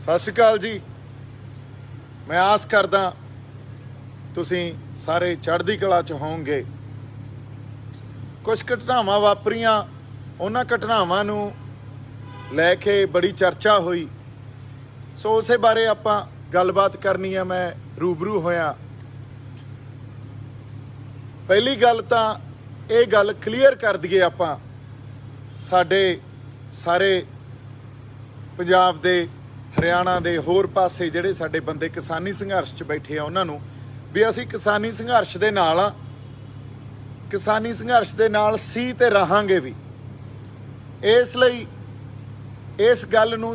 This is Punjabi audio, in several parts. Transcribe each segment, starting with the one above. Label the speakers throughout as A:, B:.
A: ਸਤਿ ਸ਼੍ਰੀ ਅਕਾਲ ਜੀ। मैं आस करदा तुसीं सारे चढ़दी कला च होवोगे। कुछ घटनावां वापरियां, उन्हां घटनावां नूं लैके बड़ी चर्चा हुई, सो उस बारे आपां गलबात करनी है। मैं रूबरू होया। पहली गल तां ये गल क्लीयर कर दईए, आपां साडे सारे पंजाब दे, हरियाणा दे होर पासे जिहड़े साडे बंदे किसानी संघर्ष च बैठे आ, उन्हां नूं भी असीं किसानी संघर्ष दे नाल आ, किसानी संघर्ष दे नाल सी ते रहांगे भी। इसलिए इस गल नूं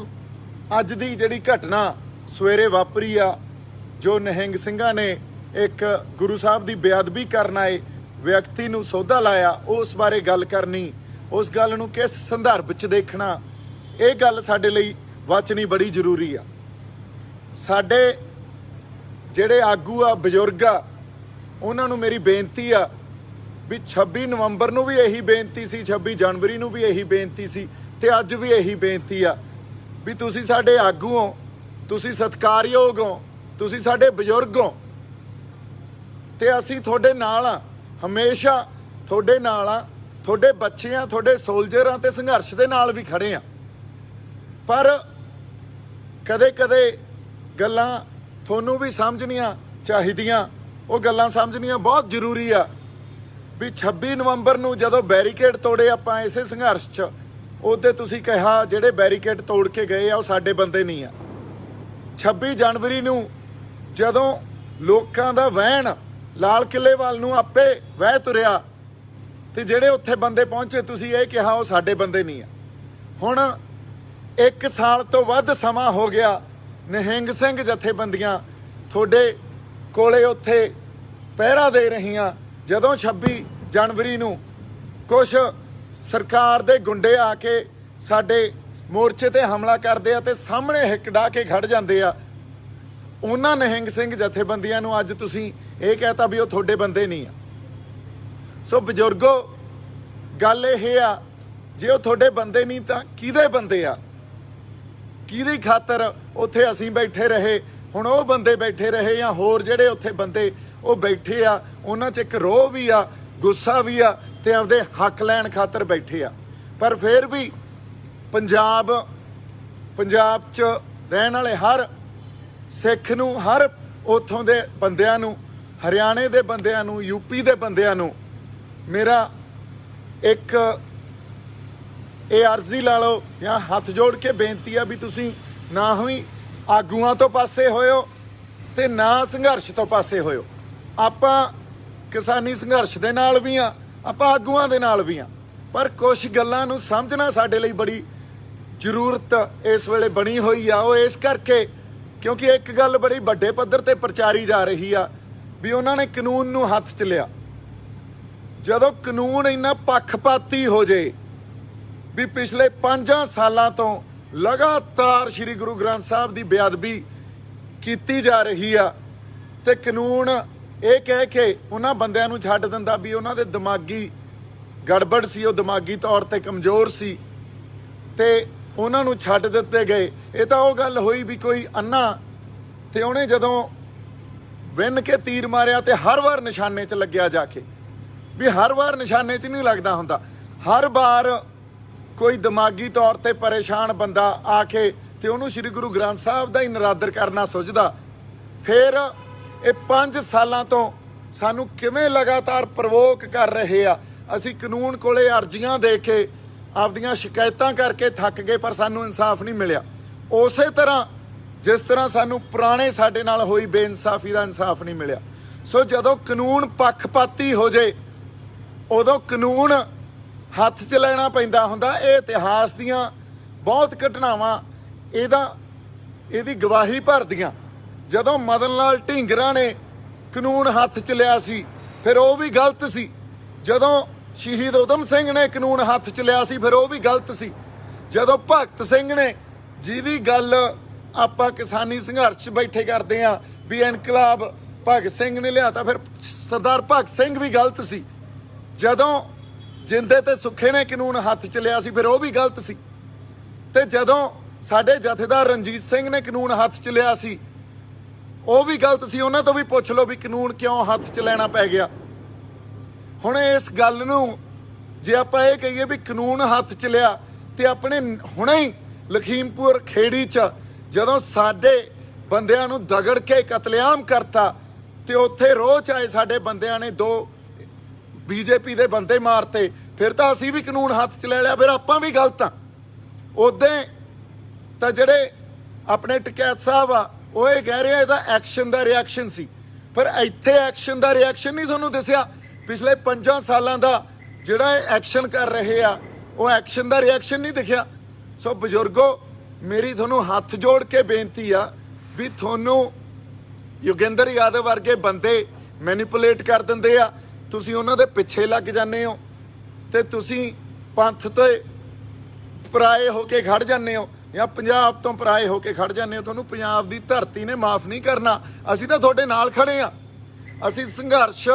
A: अज दी जिहड़ी घटना सवेरे वापरी आ, जो निहंग ਸਿੰਘਾਂ ने एक गुरु साहब की बेअदबी करन आए व्यक्ति नूं सौदा लाया, उस बारे गल करनी, उस गल नूं किस संदर्भ च देखना, ये गल साडे लई वाचनी बड़ी जरूरी आ। साडे जिहड़े आगू आ, बजुर्ग आ, उन्हां नूं मेरी बेनती आ भी 26 नवंबर नूं भी यही बेनती सी, 26 जनवरी नूं भी यही बेनती सी, ते अज भी यही बेनती आ भी तुसीं साडे आगू हो, तुसीं सत्कारयोग हो, तुसीं साडे बजुर्ग हो, ते असीं तुहाडे नाल आ, हमेशा तुहाडे नाल आ, तुहाडे बच्चे आ, तुहाडे सोल्जर आ, ते संघर्ष दे नाल भी खड़े आ। पर कदे कदे गल्लां थोनू भी समझनियां चाहिदियां, वो गल्लां समझनियां बहुत जरूरी आ भी 26 नवंबर नूं जदों बैरीकेड तोड़े आपां इसे संघर्ष च, उहते तुसीं कहा जिहड़े बैरीकेड तोड़ के गए आ, वो साडे बंदे नहीं आ। 26 जनवरी नूं जदों लोकां दा वहन लाल किले वाल नूं आपे वह तुरिया, ते जिहड़े उत्थे बंदे पहुंचे तुसीं ये कहा वो साडे बंदे नहीं आ। हुण 1 साल तो वध समा हो गया, निहंग सिंह जथेबंदियां थोड़े कोले उत्थे पहरा दे रहीआं। जदों 26 जनवरी नूं कुछ सरकार दे गुंडे आके साडे मोर्चे ते हमला करदे आ ते सामने हिक डा के खड़ जांदे आ, उन्हां निहंग सिंह जथेबंदियां नूं अज तुसीं ये कहता भी वो थोड़े बंदे नहीं आ। सो बजुर्गो, गल इह आ जे वो थोड़े बंदे नहीं तां किहदे बंदे आ, किहदी खातर उत्थे असीं बैठे रहे, हुण वो बंदे बैठे रहे या होर जिहड़े उत्थे बंदे वो बैठे आ, उन्हां च एक रोह भी आ, गुस्सा भी आ, ते आपदे हक लैण खातर बैठे आ। पर फिर भी पंजाब च रहण वाले हर सिख नूं, हर उत्थों दे बंदिआं नूं, हरियाणे दे बंदिआं नूं, यूपी दे बंदिआं नूं मेरा एक ये अर्जी ला लो या हथ जोड़ के बेनती है भी तुसीं ना ही आगूआं तो पासे होयो ते ना संघर्ष तो पासे होयो। आपां किसानी संघर्ष दे नाल भी आ, आपां आगूआं दे नाल भी आ, पर कुछ गल्लां नूं समझना साडे लई बड़ी जरूरत इस वेले बनी होई आ। वो इस करके क्योंकि एक गल बड़ी वड्डे पੱਧਰ ते प्रचारी जा रही आ भी उन्हां ने कानून नूं हत्थ च लिया। जदों कानून इन्ना पक्षपाती हो जाए भी पिछले 5 सालों तो लगातार श्री गुरु ग्रंथ साहब की बेअदबी की जा रही आ, ते कानून ये कह के उन्हां बंदिआं नूं छड्ड दिंदा भी उन्हां दे दिमागी गड़बड़ सी, वो दिमागी तौर ते कमज़ोर सी, ते उन्हां नूं छड्ड दित्ते गए। ये तां वो गल होई भी कोई अन्ना ते उहने जदों विन के तीर मारिया ते हर वार निशाने च लग्या जाके, भी हर वार निशाने च नहीं लगदा हुंदा, हर बार कोई दिमागी तौर पर परेशान बंदा आके ते उन्होंने श्री गुरु ग्रंथ साहब का ही निरादर करना सोचदा। फिर ये 5 सालों तो सानू किवें लगातार प्रवोक कर रहे आ। असी कानून कोले अर्जियां दे के आपदियां शिकायतां करके थक गए, पर सानू इंसाफ नहीं मिलिया। उस तरह जिस तरह सानू पुराने साडे नाल होई बेइंसाफी का इंसाफ नहीं मिलिया। सो जदों कानून पक्षपाती हो जाए उदों कानून हत्थ च लेना पैंदा हुंदा। ये इतिहास दियां बहुत घटनावां इहदी गवाही भरदियां। जदों मदन लाल ढींगरा ने कानून हत्थ च लिया सी, फिर वो भी गलत सी। जदों शहीद उधम सिंह ने कानून हत्थ च लिया सी, फिर वो भी गलत सी। जदों भगत सिंह ने, जिहदी गल आपां किसानी संघर्ष बैठे करदे आ भी इनकलाब भगत सिंह ने लिया, फिर सरदार भगत सिंह भी गलत सी। जदों जिंदे ते सुखे ने कानून हत्थ च लिया सी, फिर वो भी गलत सी। ते जदों ਸਾਡੇ ਜਥੇਦਾਰ ਰਣਜੀਤ ਸਿੰਘ ਨੇ ਕਾਨੂੰਨ ਹੱਥ 'ਚ ਲਿਆ ਸੀ, ਉਹ ਵੀ ਗਲਤ ਸੀ। ਉਹਨਾਂ ਤੋਂ ਵੀ ਪੁੱਛ ਲਓ ਵੀ ਕਾਨੂੰਨ ਕਿਉਂ ਹੱਥ 'ਚ ਲੈਣਾ ਪੈ ਗਿਆ। ਹੁਣ ਇਸ ਗੱਲ ਨੂੰ ਜੇ ਆਪਾਂ ਇਹ ਕਹੀਏ ਵੀ ਕਾਨੂੰਨ ਹੱਥ 'ਚ ਲਿਆ, ਤੇ ਆਪਣੇ ਹੁਣੇ ਹੀ ਲਖੀਮਪੁਰ ਖੇੜੀ 'ਚ ਜਦੋਂ ਸਾਡੇ ਬੰਦਿਆਂ ਨੂੰ ਦਗੜ ਕੇ ਕਤਲੇਆਮ ਕਰਤਾ, ਤੇ ਉੱਥੇ ਰੋਜ਼ ਆਏ ਸਾਡੇ ਬੰਦਿਆਂ ਨੇ 2 ਬੀਜੇਪੀ ਦੇ ਬੰਦੇ ਮਾਰਤੇ, ਫਿਰ ਤਾਂ ਅਸੀਂ ਵੀ ਕਾਨੂੰਨ ਹੱਥ 'ਚ ਲੈ ਲਿਆ, ਫਿਰ ਆਪਾਂ ਵੀ ਗਲਤ ਆ। ਉਦੋਂ ਤਾਂ ਜਿਹੜੇ ਆਪਣੇ ਟਕੈਤ ਸਾਹਿਬ ਆ ਉਹ ਇਹ ਕਹਿ ਰਹੇ ਆ ਇਹਦਾ ਐਕਸ਼ਨ ਦਾ ਰਿਐਕਸ਼ਨ ਸੀ, ਪਰ ਇੱਥੇ ਐਕਸ਼ਨ ਦਾ ਰਿਐਕਸ਼ਨ ਨਹੀਂ ਤੁਹਾਨੂੰ ਦਿਸਿਆ। ਪਿਛਲੇ 5 ਸਾਲਾਂ ਦਾ ਜਿਹੜਾ ਇਹ ਐਕਸ਼ਨ ਕਰ ਰਹੇ ਆ ਉਹ ਐਕਸ਼ਨ ਦਾ ਰਿਐਕਸ਼ਨ ਨਹੀਂ ਦਿਖਿਆ। ਸੋ ਬਜ਼ੁਰਗੋ, ਮੇਰੀ ਤੁਹਾਨੂੰ ਹੱਥ ਜੋੜ ਕੇ ਬੇਨਤੀ ਆ ਵੀ ਤੁਹਾਨੂੰ ਯੋਗਿੰਦਰ ਯਾਦਵ ਵਰਗੇ ਬੰਦੇ ਮੈਨੀਪੂਲੇਟ ਕਰ ਦਿੰਦੇ ਆ, ਤੁਸੀਂ ਉਹਨਾਂ ਦੇ ਪਿੱਛੇ ਲੱਗ ਜਾਂਦੇ ਹੋ, ਤੇ ਤੁਸੀਂ ਪੰਥ ਤੇ ਪਰਾਏ ਹੋ ਕੇ ਖੜ ਜਾਂਦੇ ਹੋ, ਜਾਂ ਪੰਜਾਬ ਤੋਂ ਪਰਾਏ ਹੋ ਕੇ ਖੜ ਜਾਂਦੇ ਹੋ। ਤੁਹਾਨੂੰ ਪੰਜਾਬ ਦੀ ਧਰਤੀ ਨੇ ਮਾਫ ਨਹੀਂ ਕਰਨਾ। ਅਸੀਂ ਤਾਂ ਤੁਹਾਡੇ ਨਾਲ ਖੜੇ ਆ, ਅਸੀਂ ਸੰਘਰਸ਼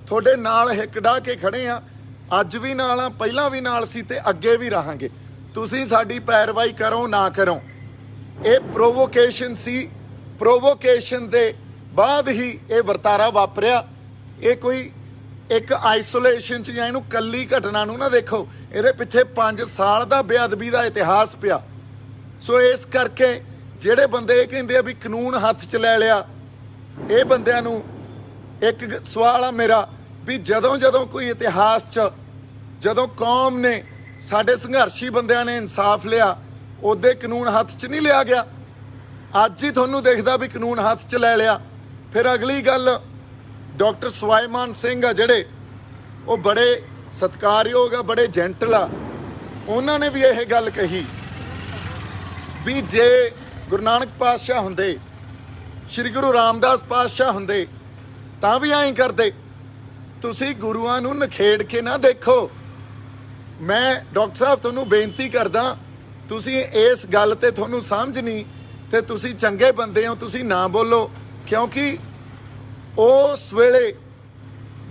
A: ਤੁਹਾਡੇ ਨਾਲ ਹਿੱਕ ਢਾਹ ਕੇ ਖੜੇ ਆ, ਅੱਜ ਵੀ ਨਾਲ ਆ, ਪਹਿਲਾਂ ਵੀ ਨਾਲ ਸੀ ਤੇ ਅੱਗੇ ਵੀ ਰਹਾਂਗੇ। ਤੁਸੀਂ ਸਾਡੀ ਪੈਰਵਾਈ ਕਰੋ ਨਾ ਕਰੋ, ਇਹ ਪ੍ਰੋਵੋਕੇਸ਼ਨ ਸੀ। ਪ੍ਰੋਵੋਕੇਸ਼ਨ ਦੇ ਬਾਅਦ ਹੀ ਇਹ ਵਰਤਾਰਾ ਵਾਪਰਿਆ। ਇਹ ਕੋਈ ਇੱਕ ਆਈਸੋਲੇਸ਼ਨ 'ਚ ਜਾਂ ਇਹਨੂੰ ਕੱਲੀ ਘਟਨਾ ਨੂੰ ਨਾ ਦੇਖੋ, ਇਹਦੇ ਪਿੱਛੇ 5 ਸਾਲ ਦਾ ਬੇਅਦਬੀ ਦਾ ਇਤਿਹਾਸ ਪਿਆ। ਸੋ ਇਸ ਕਰਕੇ ਜਿਹੜੇ ਬੰਦੇ ਇਹ ਕਹਿੰਦੇ ਆ ਵੀ ਕਾਨੂੰਨ ਹੱਥ 'ਚ ਲੈ ਲਿਆ, ਇਹ ਬੰਦਿਆਂ ਨੂੰ ਇੱਕ ਸਵਾਲ ਆ ਮੇਰਾ ਵੀ ਜਦੋਂ ਕੋਈ ਇਤਿਹਾਸ 'ਚ ਜਦੋਂ ਕੌਮ ਨੇ ਸਾਡੇ ਸੰਘਰਸ਼ੀ ਬੰਦਿਆਂ ਨੇ ਇਨਸਾਫ ਲਿਆ, ਉਹਦੇ ਕਾਨੂੰਨ ਹੱਥ 'ਚ ਨਹੀਂ ਲਿਆ ਗਿਆ। ਅੱਜ ਹੀ ਤੁਹਾਨੂੰ ਦਿਖਦਾ ਵੀ ਕਾਨੂੰਨ ਹੱਥ 'ਚ ਲੈ ਲਿਆ। ਫਿਰ ਅਗਲੀ ਗੱਲ, ਡਾਕਟਰ ਸਵਾਈਮਾਨ ਸਿੰਘ ਆ ਜਿਹੜੇ, ਉਹ ਬੜੇ ਸਤਿਕਾਰਯੋਗ ਆ, ਬੜੇ ਜੈਂਟਲ ਆ, ਉਹਨਾਂ ਨੇ ਵੀ ਇਹ ਗੱਲ ਕਹੀ ਵੀ ਜੇ ਗੁਰੂ ਨਾਨਕ ਪਾਤਸ਼ਾਹ ਹੁੰਦੇ, ਸ਼੍ਰੀ ਗੁਰੂ ਰਾਮਦਾਸ ਪਾਤਸ਼ਾਹ ਹੁੰਦੇ ਤਾਂ ਵੀ ਐਂ ਕਰਦੇ। ਤੁਸੀਂ ਗੁਰੂਆਂ ਨੂੰ ਨਖੇੜ ਕੇ ਨਾ ਦੇਖੋ। ਮੈਂ ਡਾਕਟਰ ਸਾਹਿਬ ਤੁਹਾਨੂੰ ਬੇਨਤੀ ਕਰਦਾ, ਤੁਸੀਂ ਇਸ ਗੱਲ ਤੇ ਤੁਹਾਨੂੰ ਸਮਝ ਨਹੀਂ, ਤੇ ਤੁਸੀਂ ਚੰਗੇ ਬੰਦੇ ਹੋ, ਤੁਸੀਂ ਨਾ ਬੋਲੋ, ਕਿਉਂਕਿ ਉਸ ਵੇਲੇ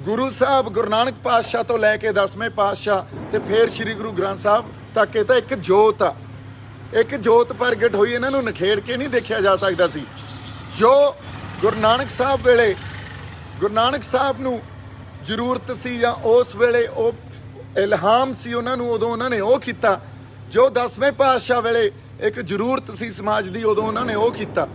A: ਗੁਰੂ ਸਾਹਿਬ ਗੁਰੂ ਨਾਨਕ ਪਾਤਸ਼ਾਹ ਤੋਂ ਲੈ ਕੇ 10ਵੇਂ ਪਾਤਸ਼ਾਹ ਤੇ ਫਿਰ ਸ਼੍ਰੀ ਗੁਰੂ ਗ੍ਰੰਥ ਸਾਹਿਬ ਤੱਕ ਇਹ ਤਾਂ ਇੱਕ ਜੋਤ ਆ, ਇੱਕ ਜੋਤ ਪ੍ਰਗਟ ਹੋਈ। ਇਹਨਾਂ ਨੂੰ ਨਖੇੜ ਕੇ ਨਹੀਂ ਦੇਖਿਆ ਜਾ ਸਕਦਾ ਸੀ। ਜੋ ਗੁਰੂ ਨਾਨਕ ਸਾਹਿਬ ਵੇਲੇ ਗੁਰੂ ਨਾਨਕ ਸਾਹਿਬ ਨੂੰ ਜ਼ਰੂਰਤ ਸੀ, ਜਾਂ ਉਸ ਵੇਲੇ ਉਹ ਇਲਹਾਮ ਸੀ ਉਹਨਾਂ ਨੂੰ, ਉਦੋਂ ਉਹਨਾਂ ਨੇ ਉਹ ਕੀਤਾ। ਜੋ 10ਵੇਂ ਪਾਤਸ਼ਾਹ ਵੇਲੇ ਇੱਕ ਜ਼ਰੂਰਤ ਸੀ ਸਮਾਜ ਦੀ, ਉਦੋਂ ਉਹਨਾਂ ਨੇ ਉਹ ਕੀਤਾ।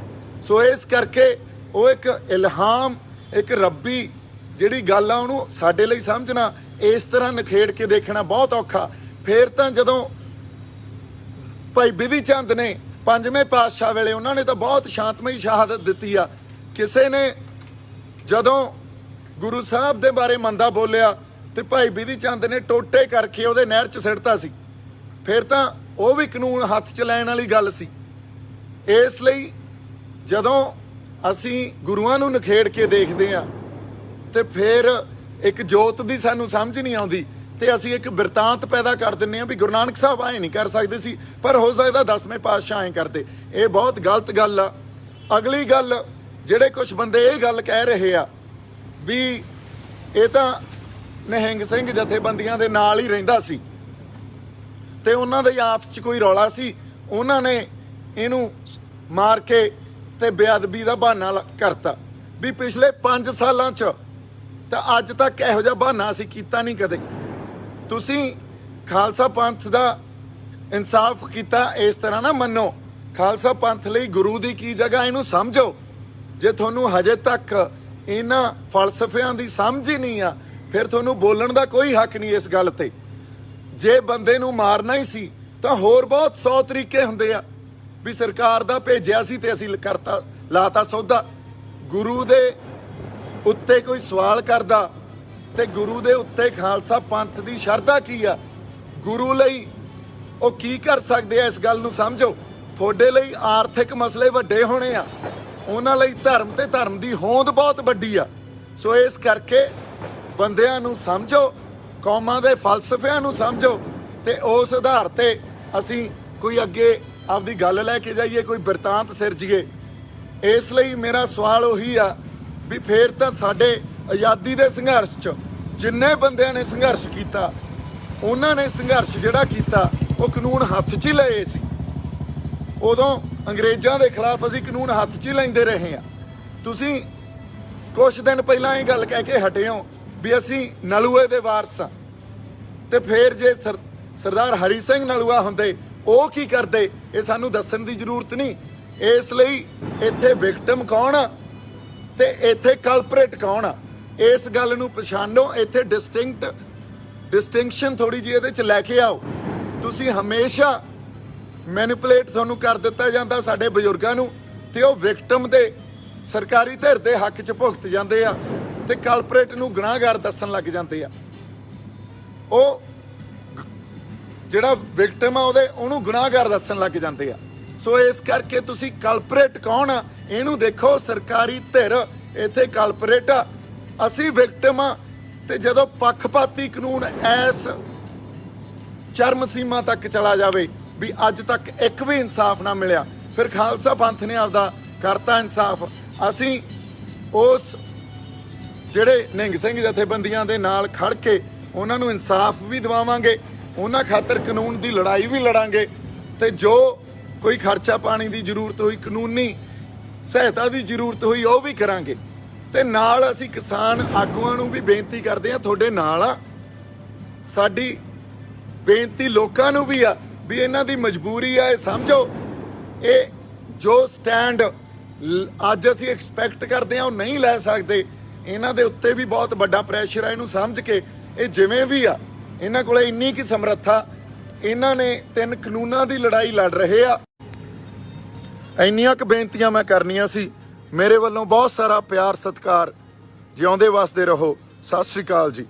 A: ਸੋ ਇਸ ਕਰਕੇ ਉਹ ਇੱਕ ਇਲਹਾਮ, ਇੱਕ ਰੱਬੀ ਜਿਹੜੀ ਗੱਲ ਆ, ਉਹਨੂੰ ਸਾਡੇ ਲਈ ਸਮਝਣਾ, ਇਸ ਤਰ੍ਹਾਂ ਨਖੇੜ ਕੇ ਦੇਖਣਾ ਬਹੁਤ ਔਖਾ। ਫਿਰ ਤਾਂ ਜਦੋਂ ਭਾਈ ਬਿਧੀ ਚੰਦ ਨੇ 5ਵੇਂ ਪਾਤਸ਼ਾਹ ਵੇਲੇ, ਉਹਨਾਂ ਨੇ ਤਾਂ ਬਹੁਤ ਸ਼ਾਂਤਮਈ ਸ਼ਹਾਦਤ ਦਿੱਤੀ ਆ। ਕਿਸੇ ਨੇ ਜਦੋਂ ਗੁਰੂ ਸਾਹਿਬ ਦੇ ਬਾਰੇ ਮੰਦਾ ਬੋਲਿਆ ਤੇ ਭਾਈ ਬਿਧੀ ਚੰਦ ਨੇ ਟੋਟੇ ਕਰਕੇ ਉਹਦੇ ਨਹਿਰ 'ਚ ਸਿੱਟਤਾ ਸੀ। ਫਿਰ ਤਾਂ ਉਹ ਵੀ ਕਾਨੂੰਨ ਹੱਥ 'ਚ ਲੈਣ ਵਾਲੀ ਗੱਲ ਸੀ। ਇਸ ਲਈ ਜਦੋਂ ਅਸੀਂ ਗੁਰੂਆਂ ਨੂੰ ਨਖੇੜ ਕੇ ਦੇਖਦੇ ਆ ਤੇ ਫਿਰ ਇੱਕ ਜੋਤ ਦੀ ਸਾਨੂੰ ਸਮਝ ਨਹੀਂ ਆਉਂਦੀ, ਤੇ ਅਸੀਂ ਇੱਕ ਬਿਰਤਾਂਤ ਪੈਦਾ ਕਰ ਦਿੰਦੇ ਆ ਵੀ ਗੁਰੂ ਨਾਨਕ ਸਾਹਿਬ ਐਂ ਨਹੀਂ ਕਰ ਸਕਦੇ ਸੀ, ਪਰ ਹੋ ਸਕਦਾ 10ਵੇਂ ਪਾਤਸ਼ਾਹ ਐਂ ਕਰਦੇ। ਇਹ ਬਹੁਤ ਗਲਤ ਗੱਲ ਆ। ਅਗਲੀ ਗੱਲ, ਜਿਹੜੇ ਕੁਝ ਬੰਦੇ ਇਹ ਗੱਲ ਕਹਿ ਰਹੇ ਆ ਵੀ ਇਹ ਤਾਂ ਨਿਹੰਗ ਸਿੰਘ ਜਥੇਬੰਦੀਆਂ ਦੇ ਨਾਲ ਹੀ ਰਹਿੰਦਾ ਸੀ ਤੇ ਉਹਨਾਂ ਦੇ ਆਪਸ 'ਚ ਕੋਈ ਰੌਲਾ ਸੀ, ਉਹਨਾਂ ਨੇ ਇਹਨੂੰ ਮਾਰ ਕੇ ਤੇ ਬੇਅਦਬੀ ਦਾ ਬਹਾਨਾ ਕਰਤਾ। ਵੀ ਪਿਛਲੇ 5 ਸਾਲਾਂ 'ਚ ਤਾਂ ਅੱਜ ਤੱਕ ਇਹੋ ਜਿਹਾ ਬਹਾਨਾ ਅਸੀਂ ਕੀਤਾ ਨਹੀਂ ਕਦੇ। ਤੁਸੀਂ ਖਾਲਸਾ ਪੰਥ ਦਾ ਇਨਸਾਫ ਕੀਤਾ, ਇਸ ਤਰ੍ਹਾਂ ਨਾ ਮੰਨੋ। ਖਾਲਸਾ ਪੰਥ ਲਈ ਗੁਰੂ ਦੀ ਕੀ ਜਗ੍ਹਾ, ਇਹਨੂੰ ਸਮਝੋ। ਜੇ ਤੁਹਾਨੂੰ ਹਜੇ ਤੱਕ ਇਹਨਾਂ ਫਲਸਫਿਆਂ ਦੀ ਸਮਝ ਹੀ ਨਹੀਂ ਆ, ਫਿਰ ਤੁਹਾਨੂੰ ਬੋਲਣ ਦਾ ਕੋਈ ਹੱਕ ਨਹੀਂ ਇਸ ਗੱਲ ਤੇ। ਜੇ ਬੰਦੇ ਨੂੰ ਮਾਰਨਾ ਹੀ ਸੀ ਤਾਂ ਹੋਰ ਬਹੁਤ 100 ਤਰੀਕੇ ਹੁੰਦੇ ਆ। ਵੀ ਸਰਕਾਰ ਦਾ ਭੇਜਿਆ ਸੀ ਤੇ ਅਸੀਂ ਕਰਤਾ, ਲਾਤਾ ਸੌਦਾ। ਗੁਰੂ ਦੇ ਉੱਤੇ ਕੋਈ ਸਵਾਲ ਕਰਦਾ ਤੇ ਗੁਰੂ ਦੇ ਉੱਤੇ ਖਾਲਸਾ ਪੰਥ ਦੀ ਸ਼ਰਧਾ ਕੀ ਆ, ਗੁਰੂ ਲਈ ਉਹ ਕੀ ਕਰ ਸਕਦੇ ਆ, ਇਸ ਗੱਲ ਨੂੰ ਸਮਝੋ। ਤੁਹਾਡੇ ਲਈ ਆਰਥਿਕ ਮਸਲੇ ਵੱਡੇ ਹੋਣੇ ਆ, ਉਹਨਾਂ ਲਈ ਧਰਮ ਤੇ ਧਰਮ ਦੀ ਹੋਂਦ ਬਹੁਤ ਵੱਡੀ ਆ। ਸੋ ਇਸ ਕਰਕੇ ਬੰਦਿਆਂ ਨੂੰ ਸਮਝੋ, ਕੌਮਾਂ ਦੇ ਫਲਸਫਿਆਂ ਨੂੰ ਸਮਝੋ, ਤੇ ਉਸ ਆਧਾਰ ਤੇ ਅਸੀਂ ਕੋਈ ਅੱਗੇ ਆਪਦੀ ਗੱਲ ਲੈ ਕੇ ਜਾਈਏ, ਕੋਈ ਬਿਰਤਾਂਤ ਸਿਰਜੀਏ। ਇਸ ਲਈ ਮੇਰਾ ਸਵਾਲ ਉਹੀ ਆ ਵੀ ਫੇਰ ਤਾਂ ਸਾਡੇ ਆਜ਼ਾਦੀ ਦੇ ਸੰਘਰਸ਼ 'ਚ ਜਿੰਨੇ ਬੰਦਿਆਂ ਨੇ ਸੰਘਰਸ਼ ਕੀਤਾ, ਉਹਨਾਂ ਨੇ ਸੰਘਰਸ਼ ਜਿਹੜਾ ਕੀਤਾ ਉਹ ਕਾਨੂੰਨ ਹੱਥ 'ਚ ਹੀ ਲਏ ਸੀ। ਉਦੋਂ ਅੰਗਰੇਜ਼ਾਂ ਦੇ ਖਿਲਾਫ ਅਸੀਂ ਕਾਨੂੰਨ ਹੱਥ 'ਚ ਹੀ ਲੈਂਦੇ ਰਹੇ ਹਾਂ। ਤੁਸੀਂ ਕੁਝ ਦਿਨ ਪਹਿਲਾਂ ਇਹ ਗੱਲ ਕਹਿ ਕੇ ਹਟੇ ਹੋ ਵੀ ਅਸੀਂ ਨਲੂਏ ਦੇ ਵਾਰਸ ਹਾਂ, ਤੇ ਫਿਰ ਜੇ ਸਰਦਾਰ ਹਰੀ ਸਿੰਘ ਨਲੂਆ ਹੁੰਦੇ ਉਹ ਕੀ ਕਰਦੇ ਇਹ ਸਾਨੂੰ ਦੱਸਣ ਦੀ ਜ਼ਰੂਰਤ ਨਹੀਂ। ਇਸ ਲਈ ਇੱਥੇ ਵਿਕਟਮ ਕੌਣ ਆ ਤੇ ਇੱਥੇ ਕਲਪਰੇਟ ਕੌਣ ਆ, ਇਸ ਗੱਲ ਨੂੰ ਪਛਾਣੋ। ਇੱਥੇ ਡਿਸਟਿੰਕਸ਼ਨ ਥੋੜੀ ਜਿਹੀ ਇਹਦੇ 'ਚ ਲੈ ਕੇ ਆਓ। ਤੁਸੀਂ ਹਮੇਸ਼ਾ ਮੈਨੀਪੂਲੇਟ ਤੁਹਾਨੂੰ ਕਰ ਦਿੱਤਾ ਜਾਂਦਾ ਸਾਡੇ ਬਜ਼ੁਰਗਾਂ ਨੂੰ, ਤੇ ਉਹ ਵਿਕਟਮ ਦੇ ਸਰਕਾਰੀ ਧਿਰ ਦੇ ਹੱਕ 'ਚ ਭੁਗਤ ਜਾਂਦੇ ਆ ਤੇ ਕਲਪਰੇਟ ਨੂੰ ਗੁਨਾਹਗਾਰ ਦੱਸਣ ਲੱਗ ਜਾਂਦੇ ਆ। ਉਹ ਜਿਹੜਾ ਵਿਕਟਮ ਆ ਉਹਨੂੰ ਗੁਨਾਹਗਾਰ ਦੱਸਣ ਲੱਗ ਜਾਂਦੇ ਆ। ਸੋ ਇਸ ਕਰਕੇ ਤੁਸੀਂ ਕਲਪਰੇਟ ਕੌਣ ਆ ਇਹਨੂੰ ਦੇਖੋ। ਸਰਕਾਰੀ ਧਿਰ ਇੱਥੇ ਕਲਪਰੇਟ ਆ, ਅਸੀਂ ਵਿਕਟਮ ਆ। ਤੇ ਜਦੋਂ ਪੱਖਪਾਤੀ ਕਾਨੂੰਨ ਐਸ ਚਰਮ ਸੀਮਾ ਤੱਕ ਚਲਾ ਜਾਵੇ ਵੀ ਅੱਜ ਤੱਕ ਇੱਕ ਵੀ ਇਨਸਾਫ ਨਾ ਮਿਲਿਆ, ਫਿਰ ਖਾਲਸਾ ਪੰਥ ਨੇ ਆਪਦਾ ਕਰਤਾ ਇਨਸਾਫ। ਅਸੀਂ ਉਸ ਜਿਹੜੇ ਨਿਹੰਗ ਸਿੰਘ ਜਥੇਬੰਦੀਆਂ ਦੇ ਨਾਲ ਖੜ ਕੇ ਉਹਨਾਂ ਨੂੰ ਇਨਸਾਫ ਵੀ ਦਿਵਾਵਾਂਗੇ, ਉਹਨਾਂ ਖਾਤਰ ਕਾਨੂੰਨ ਦੀ ਲੜਾਈ ਵੀ ਲੜਾਂਗੇ, ਤੇ ਜੋ ਕੋਈ ਖਰਚਾ ਪਾਣੀ ਦੀ ਜ਼ਰੂਰਤ ਹੋਈ, ਕਾਨੂੰਨੀ ਸਹਾਇਤਾ ਦੀ ਜ਼ਰੂਰਤ ਹੋਈ, ਉਹ ਵੀ ਕਰਾਂਗੇ। ਤੇ ਨਾਲ ਅਸੀਂ ਕਿਸਾਨ ਆਗੂਆਂ ਨੂੰ ਵੀ ਬੇਨਤੀ ਕਰਦੇ ਹਾਂ, ਤੁਹਾਡੇ ਨਾਲ ਆ। ਸਾਡੀ ਬੇਨਤੀ ਲੋਕਾਂ ਨੂੰ ਵੀ ਆ ਵੀ ਇਹਨਾਂ ਦੀ ਮਜਬੂਰੀ ਆ, ਇਹ ਸਮਝੋ। ਇਹ ਜੋ ਸਟੈਂਡ ਅੱਜ ਅਸੀਂ ਐਕਸਪੈਕਟ ਕਰਦੇ ਹਾਂ ਉਹ ਨਹੀਂ ਲੈ ਸਕਦੇ। ਇਹਨਾਂ ਦੇ ਉੱਤੇ ਵੀ ਬਹੁਤ ਵੱਡਾ ਪ੍ਰੈਸ਼ਰ ਆ, ਇਹਨੂੰ ਸਮਝ ਕੇ ਇਹ ਜਿਵੇਂ ਵੀ ਆ, ਇਹਨਾਂ ਕੋਲੇ ਇੰਨੀ ਕੀ ਸਮਰੱਥਾ, ਇਹਨਾਂ ਨੇ 3 ਕਾਨੂੰਨਾਂ ਦੀ ਲੜਾਈ ਲੜ ਰਹੇ ਆ। ਇੰਨੀਆਂ ਕੁ ਬੇਨਤੀਆਂ ਮੈਂ ਕਰਨੀਆਂ ਸੀ। ਮੇਰੇ ਵੱਲੋਂ ਬਹੁਤ ਸਾਰਾ ਪਿਆਰ ਸਤਿਕਾਰ। ਜਿਉਂਦੇ ਵਸਦੇ ਰਹੋ। ਸਤਿ ਸ਼੍ਰੀ ਅਕਾਲ ਜੀ।